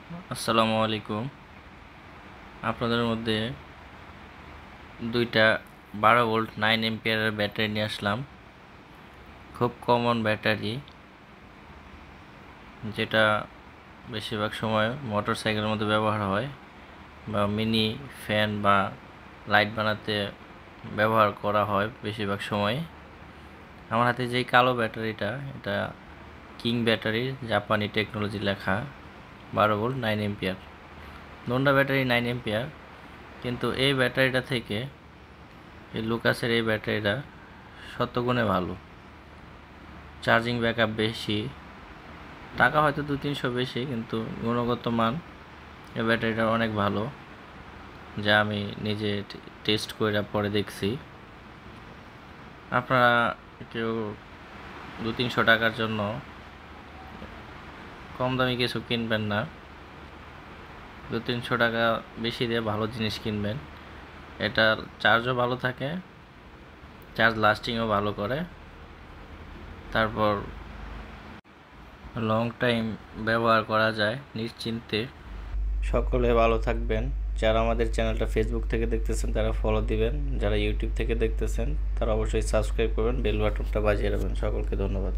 আসসালামু আলাইকুম। আপনাদের মধ্যে দুইটা 12 ভোল্ট 9 এম্পিয়ারের ব্যাটারি নিয়ে আসলাম। খুব কমন ব্যাটারি, যেটা বেশিরভাগ সময় মোটর সাইকেলের মধ্যে ব্যবহার হয় বা মিনি ফ্যান বা লাইট বানাতে ব্যবহার করা হয় বেশিরভাগ সময়। আমার হাতে যেই কালো ব্যাটারিটা, এটা কিং ব্যাটারি, জাপানি টেকনোলজি লেখা, 12 ভোল্ট 9 এম্পিয়ার। দোনটা ব্যাটারি 9 এম্পিয়ার, কিন্তু এই ব্যাটারিটা থেকে এই লুকাসের এই ব্যাটারিটা শতগুণে ভালো। চার্জিং ব্যাকআপ বেশি, টাকা হয়তো 200-300 বেশি, কিন্তু গুণগত মান এই ব্যাটারিটা অনেক ভালো, যা আমি নিজে টেস্ট করে পরে দেখছি। আপনারা কেউ 200-300 টাকার জন্য কম দামি কিছু কিনবেন না, 200-300 টাকা বেশি দিয়ে ভালো জিনিস কিনবেন। এটার চার্জও ভালো থাকে, চার্জ লাস্টিংও ভালো করে, তারপর লং টাইম ব্যবহার করা যায় নিশ্চিন্তে। সকলে ভালো থাকবেন। যারা আমাদের চ্যানেলটা ফেসবুক থেকে দেখতেছেন তারা ফলো দিবেন, যারা ইউটিউব থেকে দেখতেছেন তারা অবশ্যই সাবস্ক্রাইব করবেন, বেল বাটনটা বাজিয়ে রাখবেন। সকলকে ধন্যবাদ।